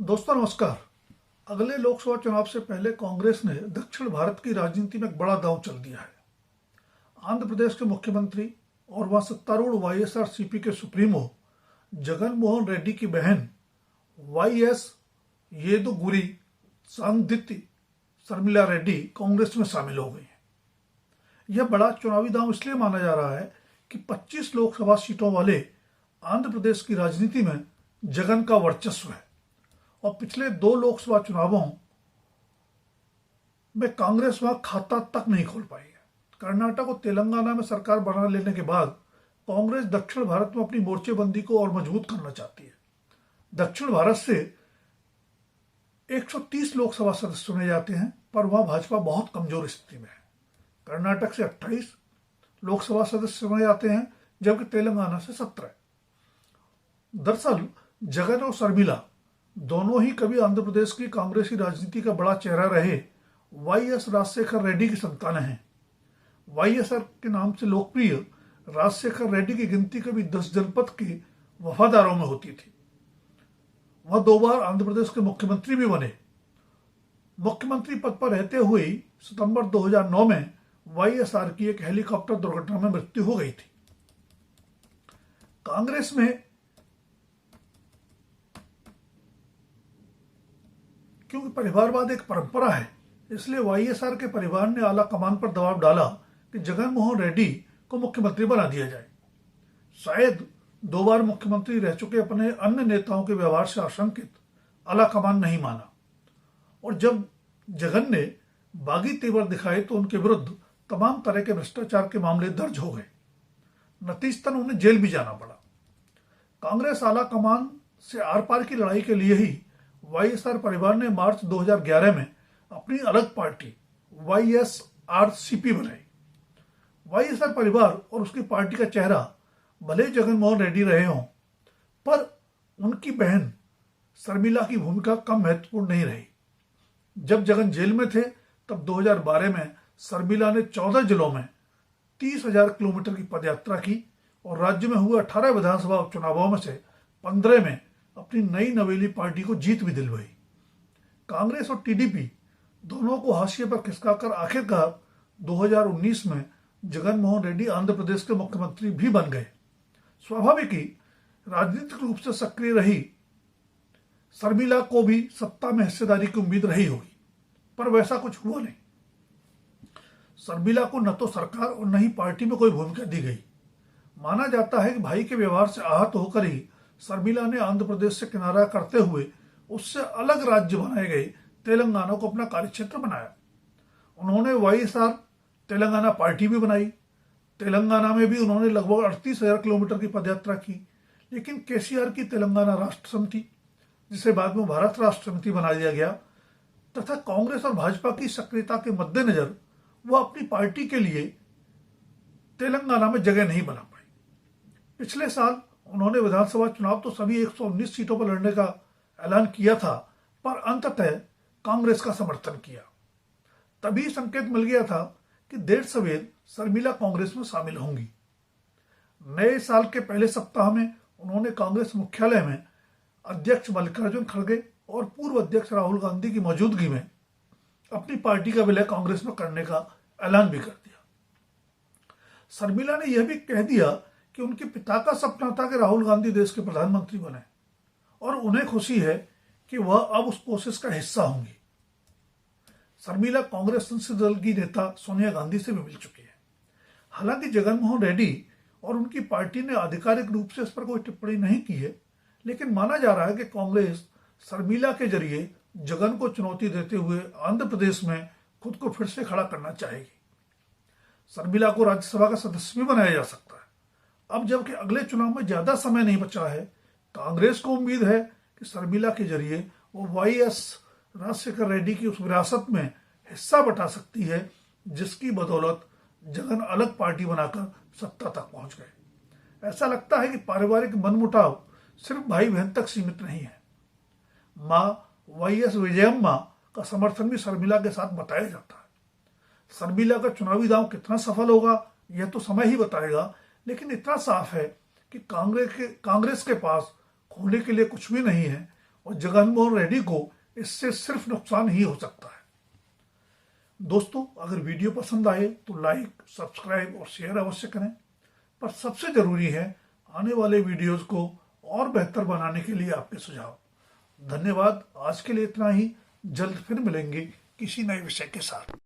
दोस्तों नमस्कार। अगले लोकसभा चुनाव से पहले कांग्रेस ने दक्षिण भारत की राजनीति में एक बड़ा दांव चल दिया है। आंध्र प्रदेश के मुख्यमंत्री और वहां सत्तारूढ़ वाईएसआरसीपी के सुप्रीमो जगन मोहन रेड्डी की बहन वाईएस येदुगुरी सांदित्य शर्मिला रेड्डी कांग्रेस में शामिल हो गई हैं। यह बड़ा चुनावी दांव इसलिए माना जा रहा है कि 25 लोकसभा सीटों वाले आंध्र प्रदेश की राजनीति में जगन का वर्चस्व है और पिछले 2 लोकसभा चुनावों में कांग्रेस वहां खाता तक नहीं खोल पाई है। कर्नाटक और तेलंगाना में सरकार बना लेने के बाद कांग्रेस दक्षिण भारत में अपनी मोर्चेबंदी को और मजबूत करना चाहती है। दक्षिण भारत से 130 लोकसभा सदस्य चुने जाते हैं, पर वहां भाजपा बहुत कमजोर स्थिति में है। कर्नाटक से 28 लोकसभा सदस्य चुने जाते हैं, जबकि तेलंगाना से 17। दरअसल जगन और शर्मिला दोनों ही कभी आंध्र प्रदेश की कांग्रेसी राजनीति का बड़ा चेहरा रहे वाईएस राजशेखर रेड्डी की संतानें हैं। वाईएसआर के नाम से लोकप्रिय राजशेखर रेड्डी की गिनती कभी 10 जनपद के वफादारों में होती थी। वह 2 बार आंध्र प्रदेश के मुख्यमंत्री भी बने। मुख्यमंत्री पद पर रहते हुए सितंबर 2009 में वाईएसआर की एक हेलीकॉप्टर दुर्घटना में मृत्यु हो गई थी। कांग्रेस में क्योंकि परिवारवाद एक परंपरा है, इसलिए वाईएसआर के परिवार ने आला कमान पर दबाव डाला कि जगन मोहन रेड्डी को मुख्यमंत्री बना दिया जाए। शायद 2 बार मुख्यमंत्री रह चुके अपने अन्य नेताओं के व्यवहार से आशंकित आला कमान नहीं माना और जब जगन ने बागी तेवर दिखाए तो उनके विरुद्ध तमाम तरह के भ्रष्टाचार के मामले दर्ज हो गए। नतीजतन उन्हें जेल भी जाना पड़ा। कांग्रेस आला कमान से आर पार की लड़ाई के लिए ही वाईएसआर परिवार ने मार्च 2011 में अपनी अलग पार्टी वाईएसआरसीपी बनाई। वाईएसआर परिवार और उसकी पार्टी का चेहरा भले जगन मोहन रेड्डी रहे हों, पर उनकी बहन शर्मिला की भूमिका कम महत्वपूर्ण नहीं रही। जब जगन जेल में थे तब 2012 में शर्मिला ने 14 जिलों में 30,000 किलोमीटर की पदयात्रा की और राज्य में हुए 18 विधानसभा उपचुनावों में से 15 में अपनी नई नवेली पार्टी को जीत भी दिलवाई। कांग्रेस और टीडीपी दोनों को हाशिए पर खिसकाकर आखिरकार 2019 में जगन मोहन रेड्डी आंध्र प्रदेश के मुख्यमंत्री भी बन गए। स्वाभाविक ही राजनीतिक रूप से सक्रिय रही शर्मिला को भी सत्ता में हिस्सेदारी की उम्मीद रही होगी, पर वैसा कुछ हुआ नहीं। शर्मिला को न तो सरकार और न ही पार्टी में कोई भूमिका दी गई। माना जाता है कि भाई के व्यवहार से आहत होकर ही शर्मिला ने आंध्र प्रदेश से किनारा करते हुए उससे अलग राज्य बनाए गए तेलंगाना को अपना कार्यक्षेत्र बनाया। उन्होंने वाईएसआर तेलंगाना पार्टी भी बनाई। तेलंगाना में भी उन्होंने लगभग 38,000 किलोमीटर की पदयात्रा की, लेकिन केसीआर की तेलंगाना राष्ट्र समिति, जिसे बाद में भारत राष्ट्र समिति बना दिया गया, तथा कांग्रेस और भाजपा की सक्रियता के मद्देनजर वह अपनी पार्टी के लिए तेलंगाना में जगह नहीं बना पाई। पिछले साल उन्होंने विधानसभा चुनाव तो सभी 119 सीटों पर लड़ने का ऐलान किया था, पर अंततः कांग्रेस का समर्थन किया। तभी संकेत मिल गया था कि देर सवेर शर्मिला कांग्रेस में शामिल होंगी। नए साल के पहले सप्ताह में उन्होंने कांग्रेस मुख्यालय में अध्यक्ष मल्लिकार्जुन खड़गे और पूर्व अध्यक्ष राहुल गांधी की मौजूदगी में अपनी पार्टी का विलय कांग्रेस में करने का ऐलान भी कर दिया। शर्मिला ने यह भी कह दिया कि उनके पिता का सपना था कि राहुल गांधी देश के प्रधानमंत्री बने और उन्हें खुशी है कि वह अब उस कोशिश का हिस्सा होंगी। शर्मिला कांग्रेस संसदीय दल की नेता सोनिया गांधी से भी मिल चुकी है। हालांकि जगन मोहन रेड्डी और उनकी पार्टी ने आधिकारिक रूप से इस पर कोई टिप्पणी नहीं की है, लेकिन माना जा रहा है कि कांग्रेस शर्मिला के जरिए जगन को चुनौती देते हुए आंध्र प्रदेश में खुद को फिर से खड़ा करना चाहेगी। शर्मिला को राज्यसभा का सदस्य भी बनाया जा सकता है। अब जबकि अगले चुनाव में ज्यादा समय नहीं बचा है, कांग्रेस को उम्मीद है कि शर्मिला के जरिए वो वाईएस राजशेखर रेड्डी की उस विरासत में हिस्सा बटा सकती है जिसकी बदौलत जगन अलग पार्टी बनाकर सत्ता तक पहुंच गए। ऐसा लगता है कि पारिवारिक मनमुटाव सिर्फ भाई बहन तक सीमित नहीं है। मां वाईएस विजयम्मा का समर्थन भी शर्मिला के साथ बताया जाता है। शर्मिला का चुनावी दांव कितना सफल होगा यह तो समय ही बताएगा, लेकिन इतना साफ है कि कांग्रेस के पास खोने के लिए कुछ भी नहीं है और जगनमोहन रेड्डी को इससे सिर्फ नुकसान ही हो सकता है। दोस्तों, अगर वीडियो पसंद आए तो लाइक, सब्सक्राइब और शेयर अवश्य करें। पर सबसे जरूरी है आने वाले वीडियोस को और बेहतर बनाने के लिए आपके सुझाव। धन्यवाद। आज के लिए इतना ही। जल्द फिर मिलेंगे किसी नए विषय के साथ।